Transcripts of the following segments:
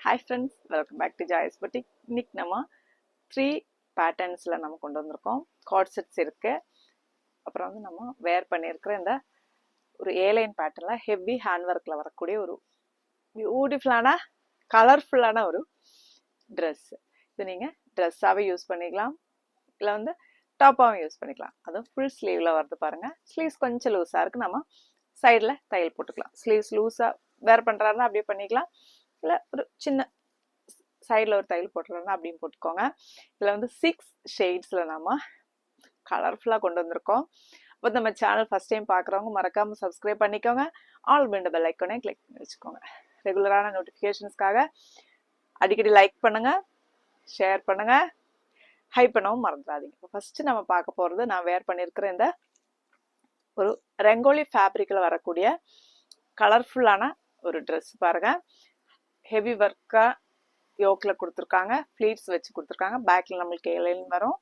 Hi friends, welcome back to Joy's Boutique. இன்னைக்கு நம்ம 3 patternsல நம்ம கொண்டு வந்திருக்கோம். Cord sets இருக்கு. அப்புறம் வந்து நம்ம wear பண்ணியிருக்கிற இந்த ஒரு A-line patternல heavy handworkல வரக்கூடிய ஒரு பியூட்டிஃபுல்லான கலர்ஃபுல்லான ஒரு dress. இது நீங்க ட்ரெஸ்ஸாவே யூஸ் பண்ணிக்கலாம். இல்ல வந்து டாப்பாவும் யூஸ் பண்ணிக்கலாம். அதுவும் ஃபுல் ஸ்லீவ்ல வருது பாருங்க. ஸ்லீவ்ஸ் கொஞ்சம் லூஸா இருக்கு. நம்ம சைடுல தையல் போட்டுக்கலாம். ஸ்லீவ்ஸ் லூஸா வேர் பண்றாருன்னா அப்படியே பண்ணிக்கலாம். இல்ல ஒரு சின்ன சைடில் ஒரு தையல் போட்டுறோம்னா அப்படின்னு போட்டுக்கோங்க. இதில் வந்து 6 ஷேட்ஸில் நம்ம கலர்ஃபுல்லாக கொண்டு வந்திருக்கோம். அப்போ நம்ம சேனல் ஃபஸ்ட் டைம் பார்க்குறவங்க மறக்காமல் சப்ஸ்கிரைப் பண்ணிக்கோங்க. ஆல் பெல் பெல் ஐக்கானே கிளிக் பண்ணி வச்சுக்கோங்க. ரெகுலரான நோட்டிஃபிகேஷன்ஸ்க்காக அடிக்கடி லைக் பண்ணுங்கள், ஷேர் பண்ணுங்கள், ஹை பண்ணவும் மறந்துடாதீங்க. இப்போ ஃபஸ்ட்டு நம்ம பார்க்க போகிறது நான் வேர் பண்ணியிருக்கிற இந்த ஒரு ரெங்கோலி ஃபேப்ரிக்கில் வரக்கூடிய கலர்ஃபுல்லான ஒரு ட்ரெஸ் பாருங்கள். ஹெவி ஒர்க்காக யோக்கில் கொடுத்துருக்காங்க, ஃப்ளீட்ஸ் வச்சு கொடுத்துருக்காங்க. பேக்கில் நம்மளுக்கு லைன் வரும்,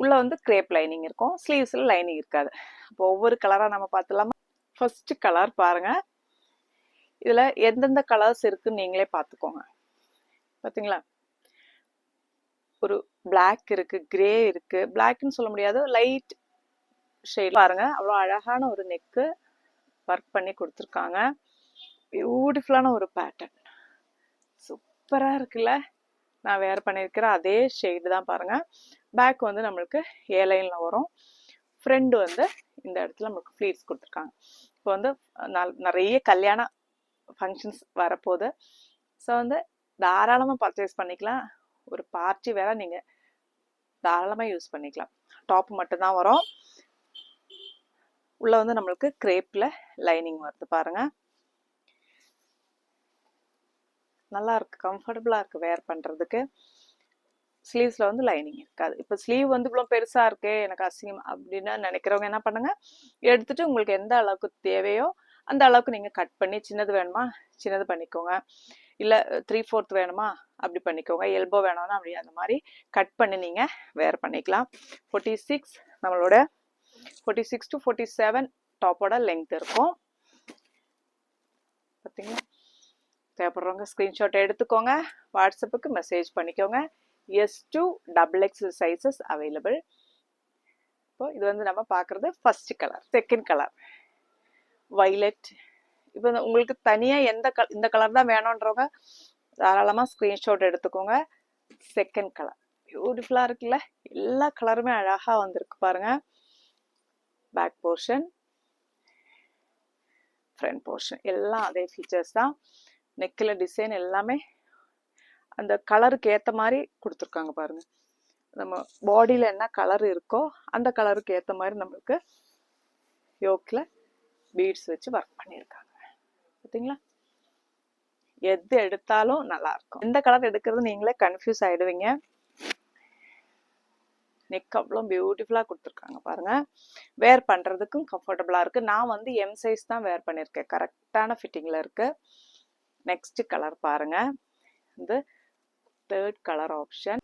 உள்ளே வந்து கிரேப் லைனிங் இருக்கும், ஸ்லீவ்ஸில் லைனிங் இருக்காது. இப்போ ஒவ்வொரு கலராக நம்ம பார்த்துலாமா? ஃபர்ஸ்ட் கலர் பாருங்கள். இதில் எந்தெந்த கலர்ஸ் இருக்குன்னு நீங்களே பார்த்துக்கோங்க. பார்த்தீங்களா, ஒரு பிளாக் இருக்குது, கிரே இருக்குது, பிளாக்னு சொல்ல முடியாது, லைட் ஷேட் பாருங்கள். அவ்வளோ அழகான ஒரு நெக்கு ஒர்க் பண்ணி கொடுத்துருக்காங்க. பியூட்டிஃபுல்லான ஒரு பேட்டர்ன், சூப்பராக இருக்குல்ல. நான் வேர் பண்ணியிருக்கிற அதே ஷேடு தான் பாருங்கள். பேக் வந்து நம்மளுக்கு ஏ லைனில் வரும். ஃப்ரெண்டு வந்து இந்த இடத்துல நம்மளுக்கு ஃப்ளீட்ஸ் கொடுத்துருக்காங்க. இப்போ வந்து நிறைய கல்யாண ஃபங்க்ஷன்ஸ் வரப்போகுது. ஸோ வந்து தாராளமாக பர்ச்சேஸ் பண்ணிக்கலாம். ஒரு பார்ட்டி வேற நீங்கள் தாராளமாக யூஸ் பண்ணிக்கலாம். டாப் மட்டும்தான் வரும். உள்ளே வந்து நம்மளுக்கு கிரேப்பில் லைனிங் வருது பாருங்கள். நல்லா இருக்கு, கம்ஃபர்டபுளாக இருக்குது வேர் பண்ணுறதுக்கு. ஸ்லீவ்ஸில் வந்து லைனிங் இருக்காது. இப்போ ஸ்லீவ் வந்து இவ்வளோ பெருசாக இருக்கு, எனக்கு அசிங்கம் அப்படின்னு நினைக்கிறவங்க என்ன பண்ணுங்க, எடுத்துட்டு உங்களுக்கு எந்த அளவுக்கு தேவையோ அந்த அளவுக்கு நீங்கள் கட் பண்ணி, சின்னது வேணுமா சின்னது பண்ணிக்கோங்க, இல்லை 3/4 வேணுமா அப்படி பண்ணிக்கோங்க, எல்போ வேணும்னா அப்படி அந்த மாதிரி கட் பண்ணி நீங்கள் வேர் பண்ணிக்கலாம். 46 நம்மளோட 46 to 47 டாப்போட லெங்க் இருக்கும். பார்த்தீங்களா? தேவைப்படுறவங்க ஸ்க்ரீன்ஷாட் எடுத்துக்கோங்க, வாட்ஸ்அப்புக்கு மெசேஜ் பண்ணிக்கோங்க. S2 XXL sizes available. இப்போ இது வந்து நம்ம பார்க்குறது first colour. Second colour violet. இப்போ உங்களுக்கு தனியாக இந்த கலர் தான் வேணுன்றவங்க தாராளமாக ஸ்க்ரீன்ஷாட் எடுத்துக்கோங்க. செகண்ட் கலர் பியூட்டிஃபுல்லாக இருக்குல்ல, எல்லா கலருமே அழகாக வந்திருக்கு பாருங்க. பேக் போர்ஷன், ஃப்ரண்ட் போர்ஷன் எல்லாம் அதே ஃபீச்சர்ஸ் தான். நெக்கில் டிசைன் எல்லாமே அந்த கலருக்கு ஏற்ற மாதிரி கொடுத்துருக்காங்க பாருங்க. நம்ம பாடியில் என்ன கலர் இருக்கோ அந்த கலருக்கு ஏற்ற மாதிரி நம்மளுக்கு யோக்கில் பீட்ஸ் வச்சு ஒர்க் பண்ணியிருக்காங்க. பார்த்தீங்களா, எது எடுத்தாலும் நல்லா இருக்கும். எந்த கலர் எடுக்கிறது நீங்களே கன்ஃபியூஸ் ஆகிடுவீங்க. நெக் அவ்வளோ பியூட்டிஃபுல்லாக கொடுத்துருக்காங்க பாருங்க. வேர் பண்ணுறதுக்கும் கம்ஃபர்டபுளாக இருக்குது. நான் வந்து எம் சைஸ் தான் வேர் பண்ணியிருக்கேன், கரெக்டான ஃபிட்டிங்கில் இருக்குது. நெக்ஸ்ட் கலர் பாருங்க, வந்து தேர்ட் கலர் ஆப்ஷன்.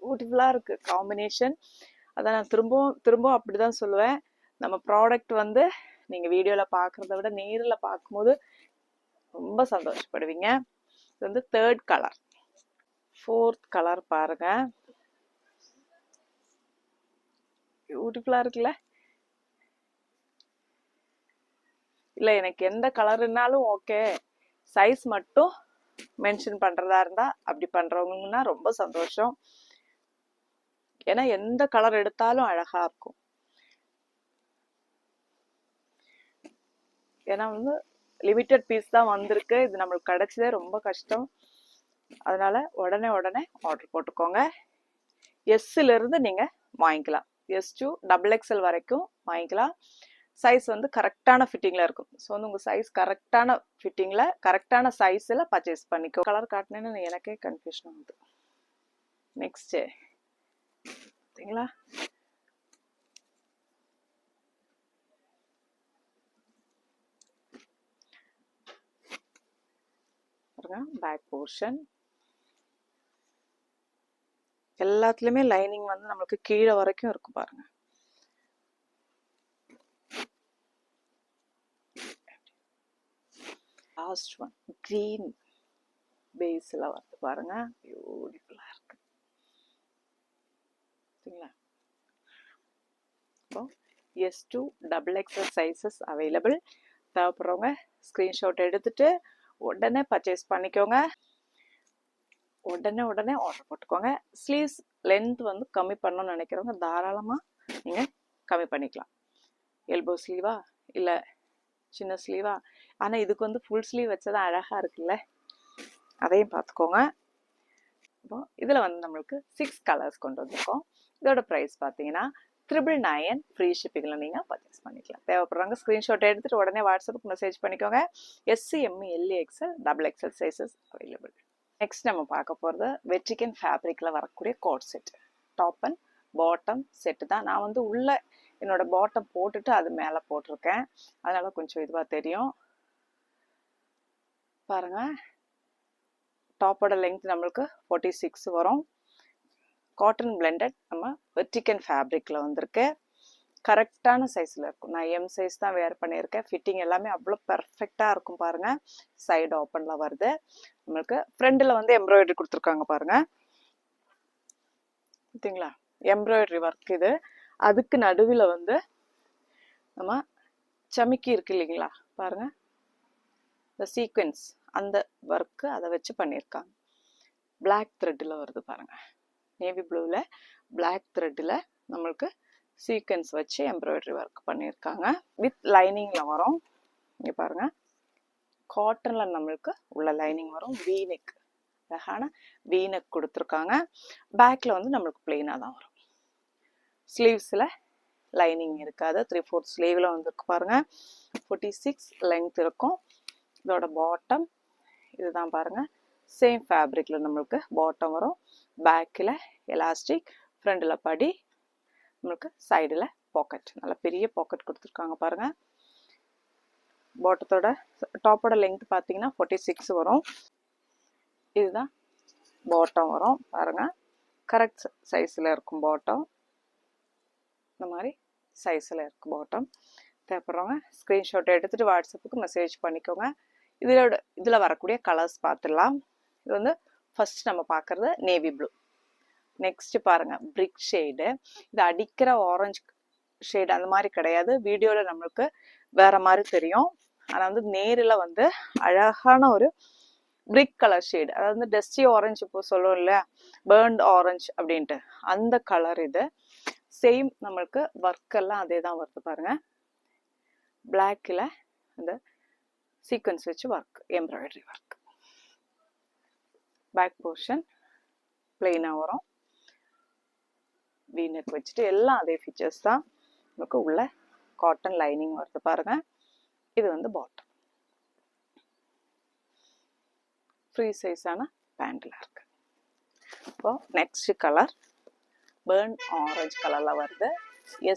பியூட்டிஃபுல்லாக இருக்குது காம்பினேஷன். அதான் நான் திரும்பவும் அப்படி தான் சொல்லுவேன். நம்ம ப்ராடக்ட் வந்து நீங்கள் வீடியோவில் பார்க்குறத விட நேரில் பார்க்கும்போது ரொம்ப சந்தோஷப்படுவீங்க. இது வந்து தேர்ட் கலர். ஃபோர்த் கலர் பாருங்க, பியூட்டிஃபுல்லாக இருக்குல்ல. இல்லை எனக்கு எந்த கலருனாலும் ஓகே, சைஸ் மட்டும் மென்ஷன் பண்ணுறதா இருந்தால் அப்படி பண்ணுறவங்கன்னா ரொம்ப சந்தோஷம். ஏன்னா எந்த கலர் எடுத்தாலும் அழகாக இருக்கும். ஏன்னா வந்து லிமிட்டட் பீஸ் தான் வந்திருக்கு, இது நம்மளுக்கு கிடைச்சதே ரொம்ப கஷ்டம். அதனால உடனே ஆர்டர் போட்டுக்கோங்க. எஸ்ஸிலிருந்து நீங்கள் வாங்கிக்கலாம், S2 XXL வரைக்கும் வாங்கிக்கலாம். சைஸ் வந்து கரெக்டான ஃபிட்டிங்கில் இருக்கும். ஸோ வந்து உங்கள் சைஸ் கரெக்டான ஃபிட்டிங்கில் கரெக்டான சைஸில் பர்ச்சேஸ் பண்ணிக்கோ. கலர் காட்டினேன்னு எனக்கே கன்ஃபியூஷன் ஆகுது. நெக்ஸ்ட்டு பார்த்தீங்களா, பேக் போர்ஷன் எல்லாத்துலேயுமே லைனிங் வந்து நம்மளுக்கு கீழே வரைக்கும் இருக்கும் பாருங்க. லாஸ்ட் ஒன் கிரீன், பேஸில் வந்து பாருங்க பியூட்டிஃபுல்லாக இருக்கு சரிங்களா. இப்போ S2 XXL சைஸஸ் அவைலபிள். தேவைப்படுறவங்க ஸ்க்ரீன்ஷாட் எடுத்துட்டு உடனே பர்ச்சேஸ் பண்ணிக்கோங்க. உடனே ஆர்டர் போட்டுக்கோங்க. ஸ்லீவ்ஸ் லென்த் வந்து கம்மி பண்ணணும்னு நினைக்கிறவங்க தாராளமாக நீங்கள் கம்மி பண்ணிக்கலாம். எல்போ ஸ்லீவா இல்லை சின்ன ஸ்லீவா, ஆனால் இதுக்கு வந்து ஃபுல் ஸ்லீவ் வச்சதான் அழகாக இருக்குல்ல, அதையும் பார்த்துக்கோங்க. இப்போ இதில் வந்து நம்மளுக்கு 6 கலர்ஸ் கொண்டு வந்திருக்கோம். இதோட ப்ரைஸ் பார்த்தீங்கன்னா 999 ஃப்ரீ ஷிப்பிங்கில் நீங்கள் பர்ச்சேஸ் பண்ணிக்கலாம். தேவைப்படுறாங்க ஸ்க்ரீன்ஷாட் எடுத்துகிட்டு உடனே வாட்ஸ்அப்புக்கு மெசேஜ் பண்ணிக்கோங்க. SC, ME, LE, XL, XXL sizes available. Next நம்ம பார்க்க போகிறது வெட்ரிகன் ஃபேப்ரிக்கில் வரக்கூடிய coat set. Top and bottom set தான். நான் வந்து உள்ள என்னோட பாட்டம் போட்டுட்டு அது மேலே போட்டிருக்கேன், அதனால கொஞ்சம் இதுவாக தெரியும் பாருங்க. டாப்போட லெங்க் நம்மளுக்கு 46 வரும். காட்டன் பிளெண்டட் நம்ம வெர்டிகன் ஃபேப்ரிக்கில் வந்திருக்கு. கரெக்டான சைஸில் இருக்கும். நான் M சைஸ் தான் வேர் பண்ணியிருக்கேன். ஃபிட்டிங் எல்லாமே அவ்வளோ பர்ஃபெக்டாக இருக்கும் பாருங்க. சைடு ஓப்பனில் வருது. நம்மளுக்கு ஃப்ரண்டில் வந்து எம்ப்ராய்டரி கொடுத்துருக்காங்க பாருங்க, பார்த்தீங்களா, எம்ப்ராய்டரி ஒர்க் இது. அதுக்கு நடுவில் வந்து நம்ம சமிக்கி இருக்கு இல்லைங்களா பாருங்க, இந்த சீக்வென்ஸ் அந்த ஒர்க்கு அதை வச்சு பண்ணியிருக்காங்க. பிளாக் த்ரெட்டில் வருது பாருங்க, நேவி ப்ளூவில் பிளாக் த்ரெட்டில் நம்மளுக்கு சீக்வென்ஸ் வச்சு எம்ப்ராய்டரி ஒர்க் பண்ணியிருக்காங்க. வித் லைனிங்கில் வரும். இங்கே பாருங்க, காட்டனில் நம்மளுக்கு உள்ள லைனிங் வரும். வீனெக், அழகான வீனெக் கொடுத்துருக்காங்க. பேக்கில் வந்து நம்மளுக்கு பிளெயினாக தான் வரும். ஸ்லீவ்ஸில் லைனிங் இருக்காது. 3/4 ஸ்லீவில் வந்துருக்கு பாருங்க. 46 லெங்க் இருக்கும். இதோட பாட்டம் இதுதான் பாருங்க. சேம் ஃபேப்ரிக்ல நம்மளுக்கு பாட்டம் வரும். பேக்கில் எலாஸ்டிக், ஃப்ரண்டில் படி, நம்மளுக்கு சைடில் பாக்கெட், நல்ல பெரிய பாக்கெட் கொடுத்துருக்காங்க பாருங்க. பாட்டத்தோட டாப்போட லெங்க் பார்த்தீங்கன்னா 46 வரும். இதுதான் பாட்டம் வரும் பாருங்க. கரெக்ட் சைஸில் இருக்கும் பாட்டம். இந்த மாதிரி சைஸில் இருக்கும் பாட்டம். தேவைப்படுறவங்க ஸ்க்ரீன்ஷாட் எடுத்துகிட்டு வாட்ஸ்அப்புக்கு மெசேஜ் பண்ணிக்கோங்க. இதில் வரக்கூடிய கலர்ஸ் பார்த்துடலாம். இது வந்து ஃபர்ஸ்ட் நம்ம பார்க்குறது நேவி ப்ளூ. நெக்ஸ்ட் பாருங்க பிரிக் ஷேடு. இது அடிக்கிற ஆரஞ்சு ஷேடு அந்த மாதிரி கிடையாது. வீடியோவில் நம்மளுக்கு வேற மாதிரி தெரியும், ஆனால் வந்து நேரில் வந்து அழகான ஒரு பிரிக் கலர் ஷேடு. அதாவது வந்து டஸ்டி ஆரஞ்சு இப்போ சொல்லுவோம் இல்லையா, பேர்ன்ட் ஆரஞ்சு அப்படின்ட்டு, அந்த கலர் இது. சேம் நம்மளுக்கு ஒர்க் எல்லாம் அதே தான் வருது பாருங்க. பிளாக்கில் அந்த சீக்வன்ஸ் வச்சு work, embroidery work. Back portion பிளெயினாக வரும். வீநெக் வச்சுட்டு எல்லாம் அதே ஃபீச்சர்ஸ் தான். நமக்கு உள்ள காட்டன் லைனிங் வருது பாருங்க. இது வந்து பாட்டம். ஃப்ரீ சைஸான பேண்டில் இருக்கு. இப்போ நெக்ஸ்ட் கலர் பேர்ன் ஆரஞ்சு கலரில் வருது.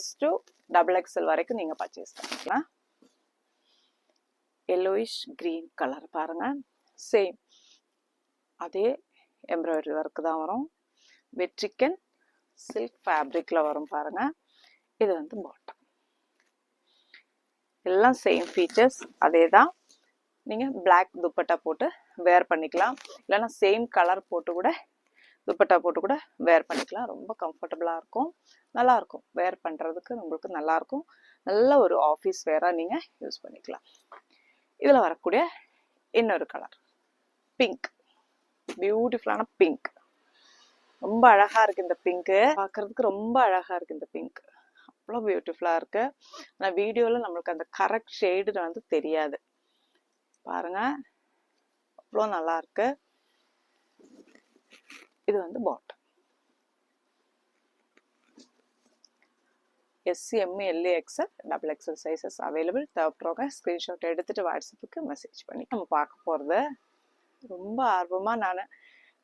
S2 XXL வரைக்கும் நீங்கள் பர்ச்சேஸ் பண்ணிக்கலாம். எல்லோயிஷ் கிரீன் கலர் பாருங்க. சேம் அதே எம்ப்ராய்டரி ஒர்க் தான் வரும். வெட்ரிகன் சில்க் ஃபேப்ரிக்ல வரும் பாருங்க. இது வந்து பாட்டம். எல்லாம் சேம் ஃபீச்சர்ஸ் அதே தான். நீங்கள் பிளாக் துப்பட்டா போட்டு வேர் பண்ணிக்கலாம், இல்லைன்னா சேம் கலர் போட்டு கூட துப்பட்டா போட்டு கூட வேர் பண்ணிக்கலாம். ரொம்ப கம்ஃபர்டபுளாக இருக்கும், நல்லாயிருக்கும் வேர் பண்ணுறதுக்கு. நம்மளுக்கு நல்லாயிருக்கும். நல்ல ஒரு ஆஃபீஸ் வேராக நீங்கள் யூஸ் பண்ணிக்கலாம். இதில் வரக்கூடிய இன்னொரு கலர் பிங்க், பியூட்டிஃபுல்லான பிங்க். ரொம்ப அழகாக இருக்குது இந்த பிங்க்கு, பார்க்குறதுக்கு ரொம்ப அழகாக இருக்குது இந்த பிங்க். அவ்வளோ பியூட்டிஃபுல்லாக இருக்குது. ஆனால் வீடியோவில் நம்மளுக்கு அந்த கரெக்ட் ஷேடு வந்து தெரியாது பாருங்க. அவ்வளோ நல்லா இருக்கு. இது வந்து bottom. SC, ME, LE, XL, XXL sizes available. தேவைப்படுறவங்க ஸ்க்ரீன்ஷாட் எடுத்துகிட்டு வாட்ஸ்அப்புக்கு மெசேஜ் பண்ணி நம்ம பார்க்க போகிறது. ரொம்ப ஆர்வமாக நான்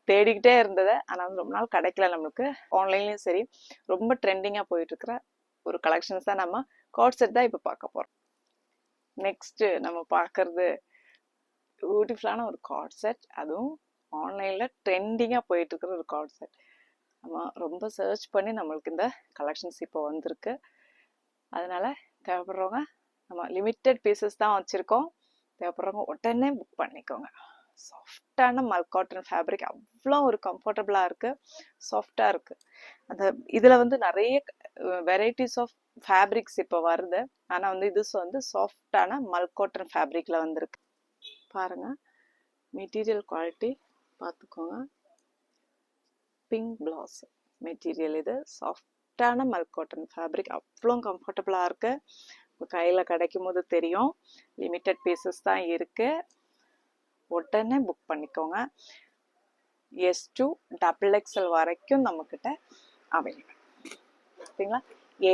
தேடிக்கிட்டே இருந்தது, ஆனால் வந்து ரொம்ப நாள் கிடைக்கல நம்மளுக்கு. ஆன்லைன்லேயும் சரி ரொம்ப ட்ரெண்டிங்காக போயிட்டுருக்கிற ஒரு கலெக்ஷன்ஸ் தான் நம்ம கார்ட் செட் தான் இப்போ பார்க்க போகிறோம். நெக்ஸ்ட்டு நம்ம பார்க்குறது பியூட்டிஃபுல்லான ஒரு கார்ட் செட். அதுவும் ஆன்லைனில் ட்ரெண்டிங்காக போயிட்டுருக்கிற ஒரு கார்ட் செட். நம்ம ரொம்ப சர்ச் பண்ணி நம்மளுக்கு இந்த கலெக்ஷன்ஸ் இப்போ வந்திருக்கு. அதனால் தேவைப்படுறவங்க, நம்ம லிமிட்டட் பீசஸ் தான் வச்சுருக்கோம், தேவைப்படுறவங்க உடனே புக் பண்ணிக்கோங்க. சாஃப்டான மல் காட்டன் ஃபேப்ரிக், அவ்வளோ ஒரு கம்ஃபர்டபுளாக இருக்குது, சாஃப்டாக இருக்குது. அந்த இதில் வந்து நிறைய வெரைட்டிஸ் ஆஃப் ஃபேப்ரிக்ஸ் இப்போ வருது. ஆனால் வந்து இது வந்து சாஃப்டான மல் காட்டன் ஃபேப்ரிக்கில் வந்துருக்கு. பாருங்கள், மெட்டீரியல் குவாலிட்டி பார்த்துக்கோங்க. பிங்க் பிளவுஸ் மெட்டீரியல், இது சாஃப்டான மல் காட்டன் ஃபேப்ரிக், அவ்வளோ கம்ஃபர்டபுளாக இருக்குது. கையில் கிடைக்கும் போது தெரியும். லிமிட்டட் பீசஸ் தான் இருக்குது, உடனே புக் பண்ணிக்கோங்க. S2 XXL வரைக்கும் நம்மக்கிட்ட அவைலபிள். சரிங்களா?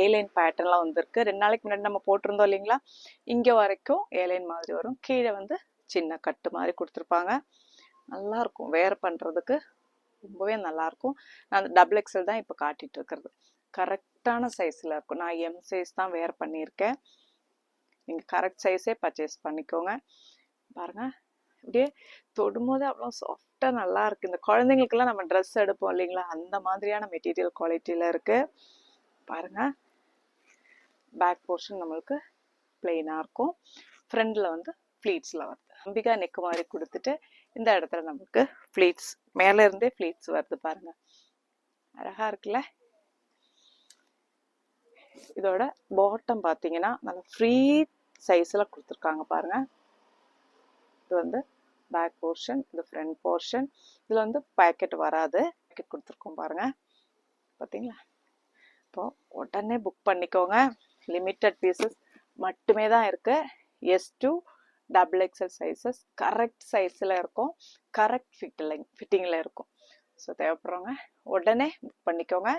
ஏலைன் பேட்டர்ன்லாம் வந்திருக்கு. 2 நாளைக்கு முன்னாடி நம்ம போட்டிருந்தோம் இல்லைங்களா? இங்கே வரைக்கும் ஏலைன் மாதிரி வரும், கீழே வந்து சின்ன கட்டு மாதிரி கொடுத்துருப்பாங்க. நல்லாயிருக்கும், வேர் பண்ணுறதுக்கு ரொம்பவே நல்லாயிருக்கும். நான் XXL தான் இப்போ காட்டிகிட்டு இருக்கிறது. கரெக்டான சைஸில் இருக்கும். நான் M சைஸ் தான் வேர் பண்ணியிருக்கேன். நீங்கள் கரெக்ட் சைஸே பர்ச்சேஸ் பண்ணிக்கோங்க. பாருங்கள், அப்படியே தொடும்போது அவ்வளோ சாஃப்டாக நல்லா இருக்குது. இந்த குழந்தைங்களுக்கெல்லாம் நம்ம ட்ரெஸ் எடுப்போம் இல்லைங்களா, அந்த மாதிரியான மெட்டீரியல் குவாலிட்டியில் இருக்குது. பாருங்கள், பேக் போர்ஷன் நம்மளுக்கு பிளெயினாக இருக்கும். ஃப்ரண்டில் வந்து ஃப்ளீட்ஸில் வருது. அம்பிகா நெக்கு மாதிரி கொடுத்துட்டு இந்த இடத்துல நமக்கு ஃப்ளீட்ஸ், மேலே இருந்தே ஃப்ளீட்ஸ் வருது. பாருங்கள், அழகாக இருக்குல்ல? இதோட பாட்டம் பார்த்தீங்கன்னா நல்லா ஃப்ரீ சைஸில் கொடுத்துருக்காங்க. பாருங்கள், இது வந்து பேக் போர்ஷன், இது ஃப்ரண்ட் போர்ஷன். இதில் வந்து பாக்கெட் வராது, பாக்கெட் கொடுத்துருக்கோம். பாருங்கள், பார்த்தீங்களா? இப்போது உடனே புக் பண்ணிக்கோங்க. லிமிட்டட் பீசஸ் மட்டுமே தான் இருக்குது. S2 XXL சைஸஸ் கரெக்ட் சைஸில் இருக்கும், கரெக்ட் ஃபிட்டிங்கில் இருக்கும். ஸோ தேவைப்படுறவங்க உடனே புக் பண்ணிக்கோங்க.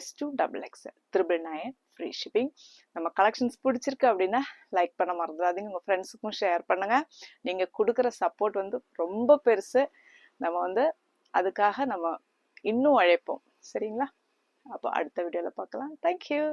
S2 XXL 999 free shipping. நம்ம கலெக்ஷன்ஸ் பிடிச்சிருக்கு அப்படின்னா லைக் பண்ண மறந்துடாதீங்க, உங்கள் ஃப்ரெண்ட்ஸுக்கும் ஷேர் பண்ணுங்கள். நீங்கள் கொடுக்குற சப்போர்ட் வந்து ரொம்ப பெருசு. நம்ம வந்து அதுக்காக நம்ம இன்னும் உழைப்போம். சரிங்களா? அப்போ அடுத்த வீடியோவில் பார்க்கலாம். தேங்க்யூ.